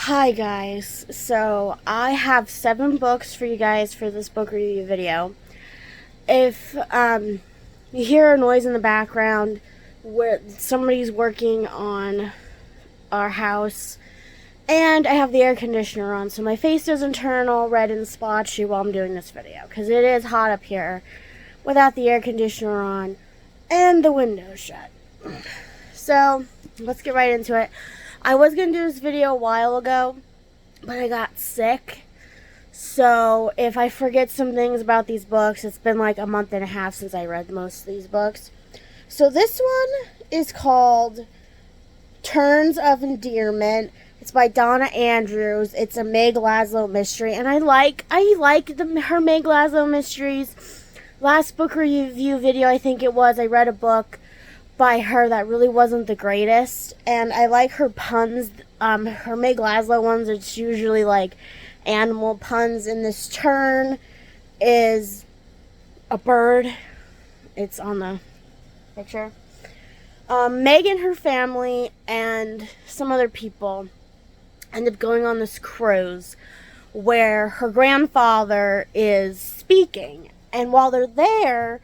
Hi guys, so I have 7 books for you guys for this book review video. If you hear a noise in the background where somebody's working on our house, and I have the air conditioner on, so my face doesn't turn all red and splotchy while I'm doing this video, because it is hot up here without the air conditioner on and the window shut. So let's get right into it. I was going to do this video a while ago, but I got sick. So if I forget some things about these books, it's been like a month and a half since I read most of these books. So this one is called Terns of Endearment. It's by Donna Andrews. It's a Meg Laszlo mystery, and I like her Meg Laszlo mysteries. Last book review video, I think it was, I read a book by her that really wasn't the greatest, and I like her puns. Her Meg Laszlo ones, it's usually like animal puns, and this tern is a bird. It's on the picture. Meg and her family and some other people end up going on this cruise where her grandfather is speaking, and while they're there,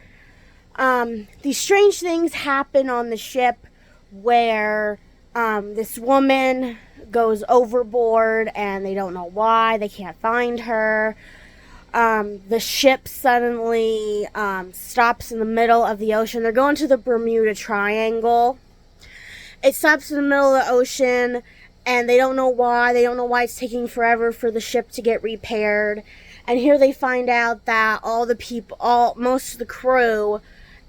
these strange things happen on the ship where this woman goes overboard and they don't know why. They can't find her. The ship suddenly stops in the middle of the ocean. They're going to the Bermuda Triangle. It stops in the middle of the ocean and they don't know why. They don't know why it's taking forever for the ship to get repaired. And here they find out that most of the crew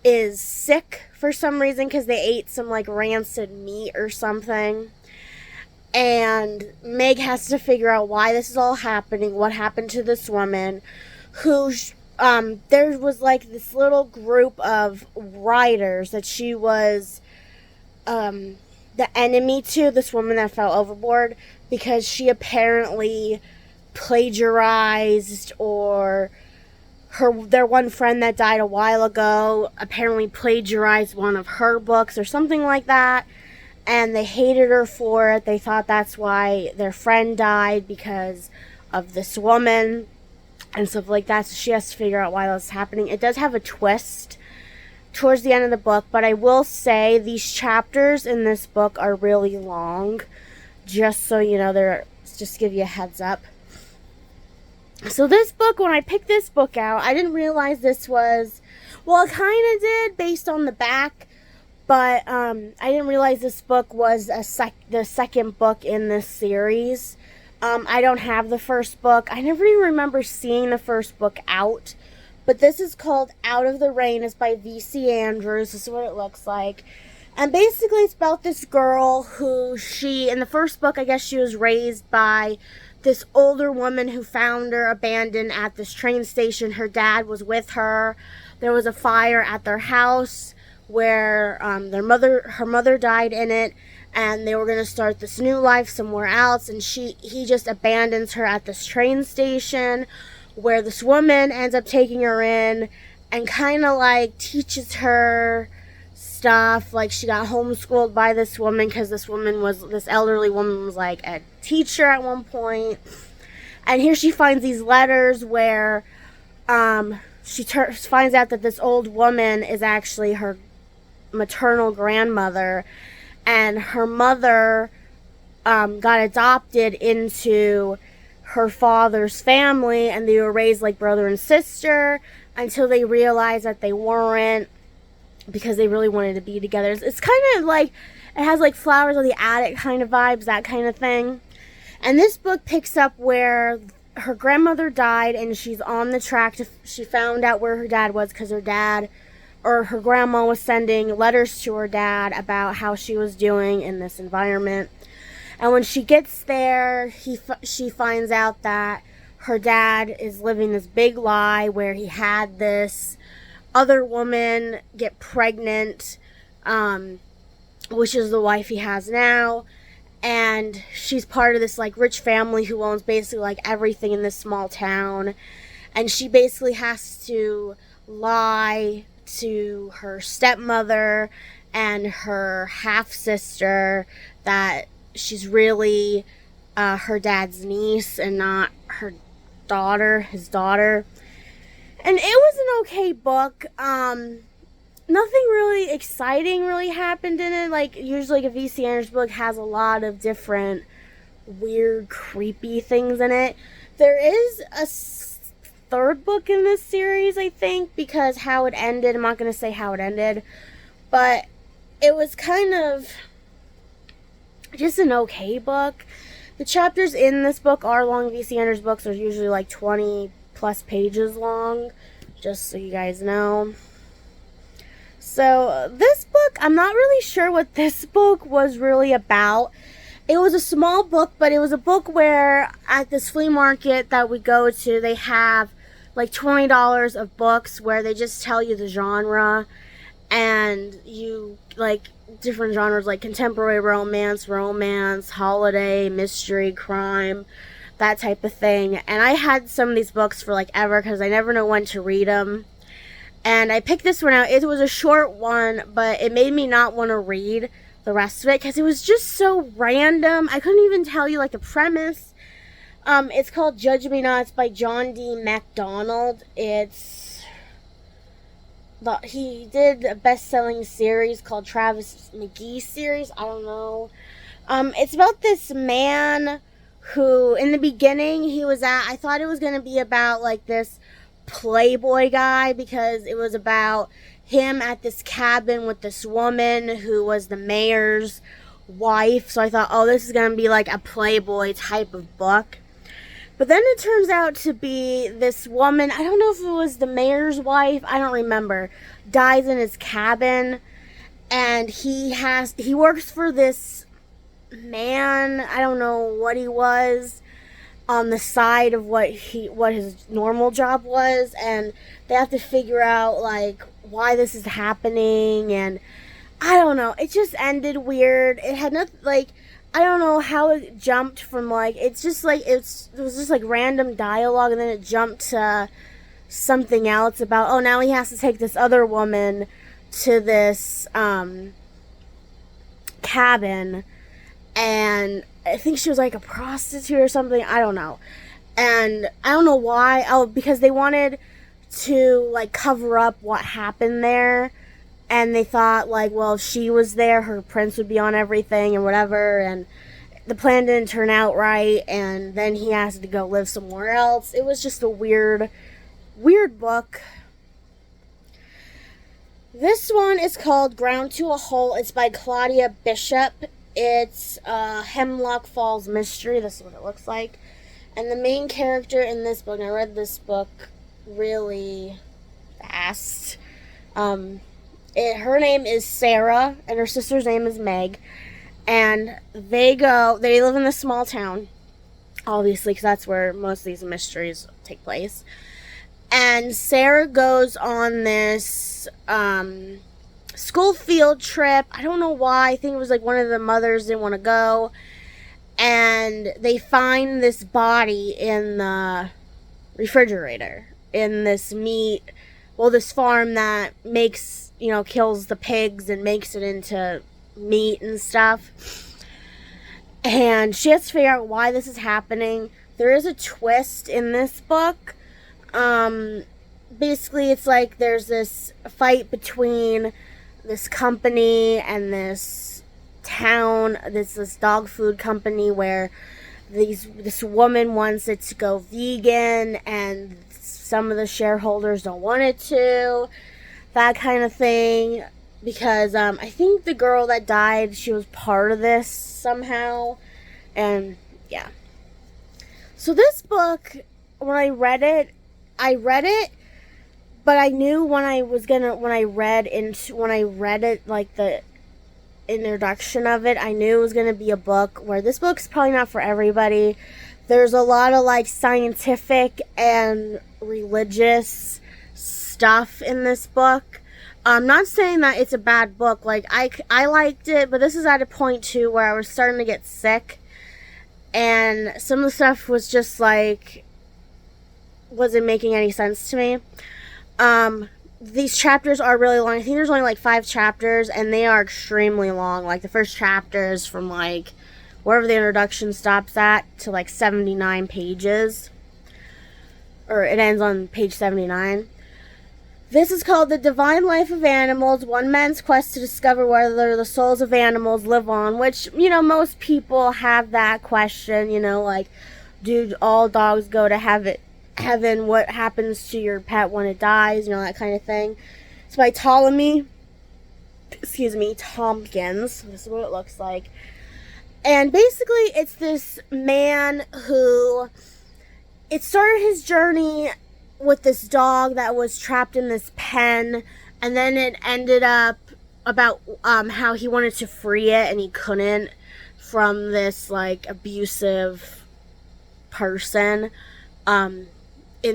is sick for some reason because they ate some like rancid meat or something. And Meg has to figure out why this is all happening, what happened to this woman who there was like this little group of riders that she was the enemy to, this woman that fell overboard, because she apparently plagiarized, or their one friend that died a while ago apparently plagiarized one of her books or something like that, and they hated her for it. They thought that's why their friend died, because of this woman and stuff like that. So she has to figure out why that's happening. It does have a twist towards the end of the book, but I will say these chapters in this book are really long, just so you know. Just to give you a heads up. So this book, when I picked this book out, I didn't realize this was, well, I kind of did based on the back, but I didn't realize this book was the second book in this series. I don't have the first book. I never even remember seeing the first book out, but this is called Out of the Rain. It's by V.C. Andrews. This is what it looks like. And basically it's about this girl who in the first book, I guess she was raised by this older woman who found her abandoned at this train station. Her dad was with her. There was a fire at their house where her mother died in it, and they were going to start this new life somewhere else, and he just abandons her at this train station, where this woman ends up taking her in and kind of like teaches her stuff. Like, she got homeschooled by this woman because this elderly woman was like a teacher at one point. And here she finds these letters where she finds out that this old woman is actually her maternal grandmother, and her mother got adopted into her father's family, and they were raised like brother and sister until they realized that they weren't, because they really wanted to be together. It's kind of like, it has like Flowers on the Attic kind of vibes, that kind of thing. And this book picks up where her grandmother died, and she's on the track she found out where her dad was, because her grandma was sending letters to her dad about how she was doing in this environment. And when she gets there, she finds out that her dad is living this big lie where he had this other woman get pregnant, which is the wife he has now, and she's part of this like rich family who owns basically like everything in this small town, and she basically has to lie to her stepmother and her half sister that she's really her dad's niece and not her daughter, his daughter. And it was an okay book. Nothing really exciting really happened in it. Like, usually like a V.C. Anderson book has a lot of different weird, creepy things in it. There is a third book in this series, I think, because how it ended, I'm not going to say how it ended, but it was kind of just an okay book. The chapters in this book are long. V.C. Anderson books are usually like 20 plus pages long, just so you guys know. So this book, I'm not really sure what this book was really about. It was a small book, but it was a book where at this flea market that we go to, they have like $20 of books where they just tell you the genre, and you like different genres like contemporary romance, holiday, mystery, crime, that type of thing. And I had some of these books for like ever because I never know when to read them. And I picked this one out. It was a short one, but it made me not want to read the rest of it because it was just so random. I couldn't even tell you like the premise. It's called Judge Me Not. It's by John D. Macdonald. He did a best-selling series called Travis McGee series. I don't know. It's about this man who, in the beginning, I thought it was going to be about like this playboy guy because it was about him at this cabin with this woman who was the mayor's wife. So I thought, oh, this is going to be like a playboy type of book. But then it turns out to be this woman, I don't know if it was the mayor's wife, I don't remember, dies in his cabin, and he works for this man, I don't know what he was, on the side of what his normal job was, and they have to figure out like why this is happening, and I don't know, it just ended weird. It had nothing, like, I don't know how it jumped from like, it's just like, it was just like random dialogue, and then it jumped to something else about, oh, now he has to take this other woman to this cabin, and I think she was like a prostitute or something, I don't know. And I don't know why, because they wanted to like cover up what happened there, and they thought like, well, if she was there, her prints would be on everything and whatever, and the plan didn't turn out right, and then he has to go live somewhere else. It was just a weird book. This one is called Ground to a Halt. It's by Claudia Bishop. It's Hemlock Falls Mystery. This is what it looks like. And the main character in this book, and I read this book really fast. Her name is Sarah, and her sister's name is Meg. And they live in this small town, obviously, because that's where most of these mysteries take place. And Sarah goes on this school field trip. I don't know why. I think it was like one of the mothers didn't want to go. And they find this body in the refrigerator in this this farm that makes, kills the pigs and makes it into meat and stuff. And she has to figure out why this is happening. There is a twist in this book. Basically, it's like there's this fight between this company and this town, this dog food company, where this woman wants it to go vegan, and some of the shareholders don't want it to, that kind of thing, because I think the girl that died, she was part of this somehow, and yeah. So this book, when I read it, but I knew when I read it, like the introduction of it, I knew it was gonna be a book where this book's probably not for everybody. There's a lot of like scientific and religious stuff in this book. I'm not saying that it's a bad book. Like I liked it, but this is at a point too where I was starting to get sick, and some of the stuff was just like wasn't making any sense to me. These chapters are really long. I think there's only like 5 chapters, and they are extremely long. Like the first chapter is from like wherever the introduction stops at, to like 79 pages. Or it ends on page 79. This is called The Divine Life of Animals, One Man's Quest to Discover Whether the Souls of Animals Live On, which, most people have that question, like, do all dogs go to heaven? What happens to your pet when it dies? That kind of thing. It's by Tompkins. This is what it looks like. And basically, it's this man who, it started his journey with this dog that was trapped in this pen, and then it ended up about how he wanted to free it and he couldn't, from this like abusive person in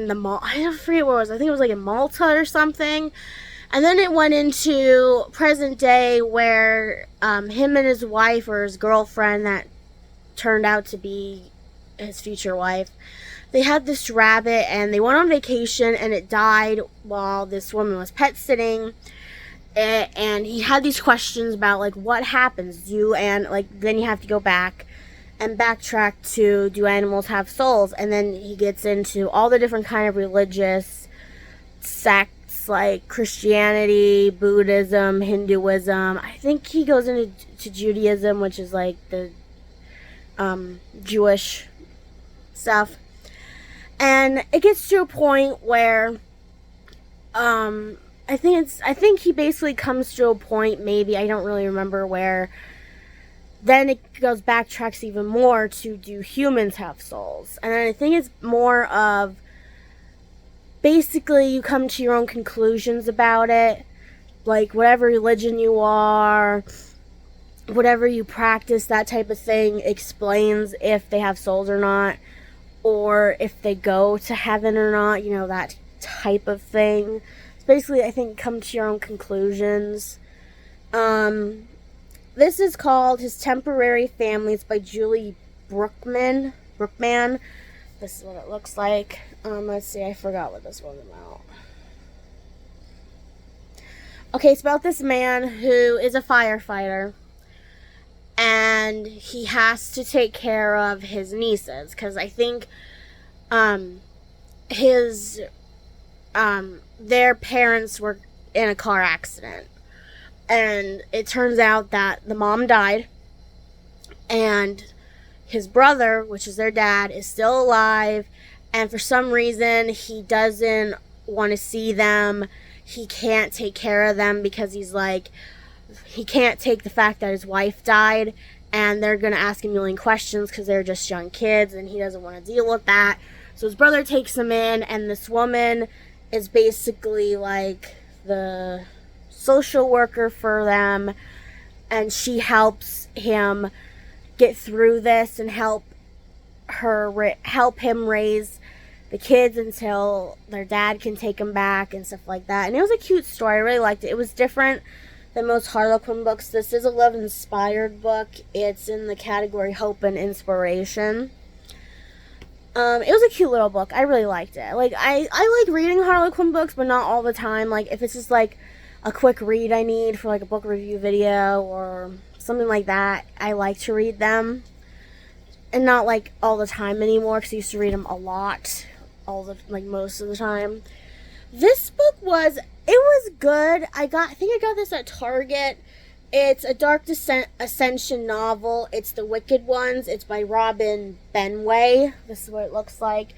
the mall. I forget what it was. I think it was like in Malta or something. And then it went into present day where him and his wife, or his girlfriend that turned out to be his future wife, they had this rabbit and they went on vacation and it died while this woman was pet sitting. And he had these questions about like what happens, then you have to go back and backtrack to, do animals have souls? And then he gets into all the different kind of religious sects like Christianity, Buddhism, Hinduism. I think he goes into Judaism, which is like the Jewish stuff. And it gets to a point where I think he basically comes to a point, maybe, I don't really remember where, then it backtracks even more to, do humans have souls? And I think it's more of, basically you come to your own conclusions about it, like whatever religion you are, whatever you practice, that type of thing explains if they have souls or not, or if they go to heaven or not, that type of thing. So basically, I think come to your own conclusions. This is called His Temporary Families by Julie Brookman. This is what it looks like. Let's see, I forgot what this one's about. Okay, it's about this man who is a firefighter, and he has to take care of his nieces, because I think their parents were in a car accident, and it turns out that the mom died, and his brother, which is their dad, is still alive, and for some reason he doesn't want to see them. He can't take care of them because he can't take the fact that his wife died, and they're going to ask him a million questions because they're just young kids, and he doesn't want to deal with that. So his brother takes him in, and this woman is basically like the social worker for them, and she helps him get through this and help him raise the kids until their dad can take them back and stuff like that. And it was a cute story. I really liked it. It was different than most Harlequin books. This is a love-inspired book. It's in the category Hope and Inspiration. It was a cute little book. I really liked it. Like, I like reading Harlequin books, but not all the time. Like, if it's just like a quick read I need for like a book review video or something like that, I like to read them. And not like all the time anymore, because I used to read them a lot, most of the time. This book was good. I think I got this at Target. It's a Dark Ascension novel. It's The Wicked Ones. It's by Robin Benway. This is what it looks like.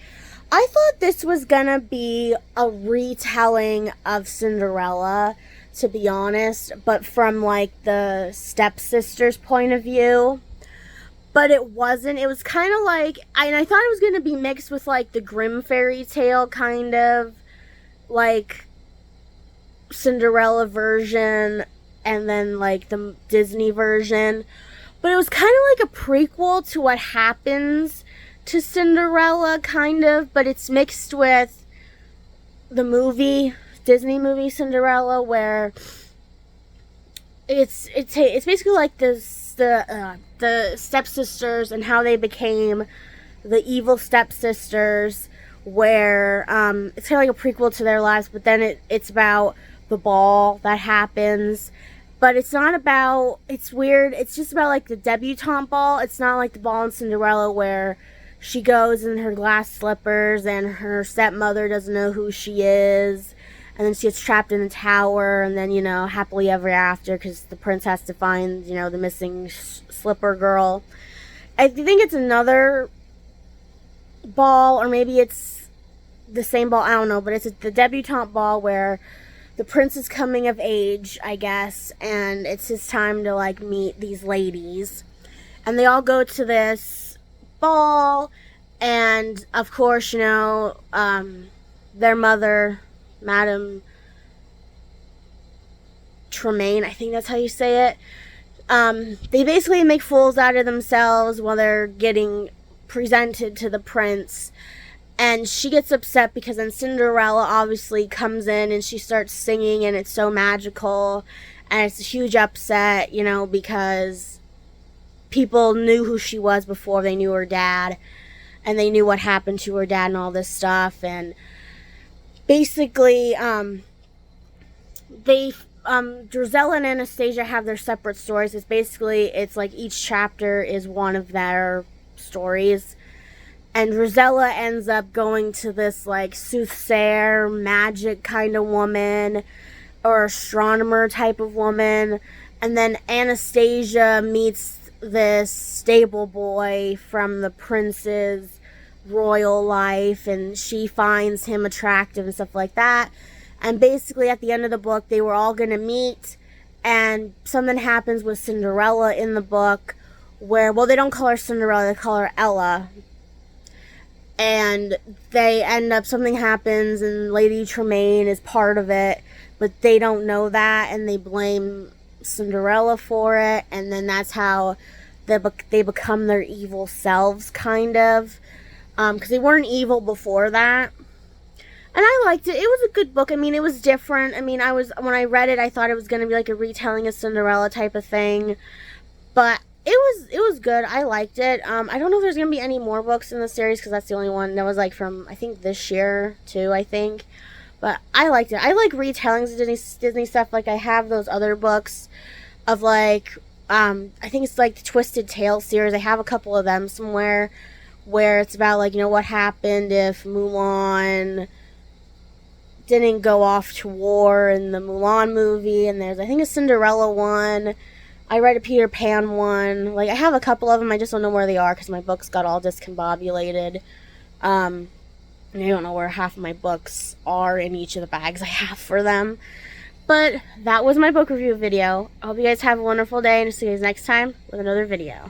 I thought this was gonna be a retelling of Cinderella, to be honest, but from like the stepsister's point of view. But it wasn't. It was kind of like, and I thought it was going to be mixed with like the Grimm fairy tale kind of like Cinderella version and then like the Disney version. But it was kind of like a prequel to what happens to Cinderella, kind of, but it's mixed with the Disney movie Cinderella, where it's basically like the stepsisters and how they became the evil stepsisters, where it's kind of like a prequel to their lives, but then it's about the ball that happens, But it's not about, it's weird, it's just about like the debutante ball. It's not like the ball in Cinderella where she goes in her glass slippers and her stepmother doesn't know who she is, and then she gets trapped in the tower, and then, you know, happily ever after because the prince has to find, you know, the missing slipper girl. I think it's another ball, or maybe it's the same ball, I don't know, but it's the debutante ball where the prince is coming of age, I guess, and it's his time to, like, meet these ladies. And they all go to this ball, and, of course, you know, their mother, Madame Tremaine, I think that's how you say it, they basically make fools out of themselves while they're getting presented to the prince. And she gets upset because then Cinderella obviously comes in and she starts singing and it's so magical. And it's a huge upset, you know, because people knew who she was before they knew her dad. And they knew what happened to her dad and all this stuff. And basically, Drizella and Anastasia have their separate stories. It's like each chapter is one of their stories. And Drizella ends up going to this, like, soothsayer, magic kind of woman, or astronomer type of woman. And then Anastasia meets this stable boy from the prince's royal life, and she finds him attractive and stuff like that. And basically, at the end of the book, they were all going to meet, and something happens with Cinderella in the book where, well, they don't call her Cinderella, they call her Ella. And they end up, something happens, and Lady Tremaine is part of it, but they don't know that, and they blame Cinderella for it, and then that's how they become their evil selves, kind of, because they weren't evil before that. And I liked it. It was a good book. I mean, it was different. I mean, when I read it, I thought it was going to be like a retelling of Cinderella type of thing, but it was good. I liked it. I don't know if there's going to be any more books in the series, because that's the only one that was, like, from, I think, this year, too, I think. But I liked it. I like retellings of Disney stuff. Like, I have those other books of, like, I think it's, like, the Twisted Tales series. I have a couple of them somewhere where it's about, like, you know, what happened if Mulan didn't go off to war in the Mulan movie. And there's, I think, a Cinderella one. I read a Peter Pan one. Like, I have a couple of them. I just don't know where they are because my books got all discombobulated. And I don't know where half of my books are in each of the bags I have for them. But that was my book review video. I hope you guys have a wonderful day, and see you guys next time with another video.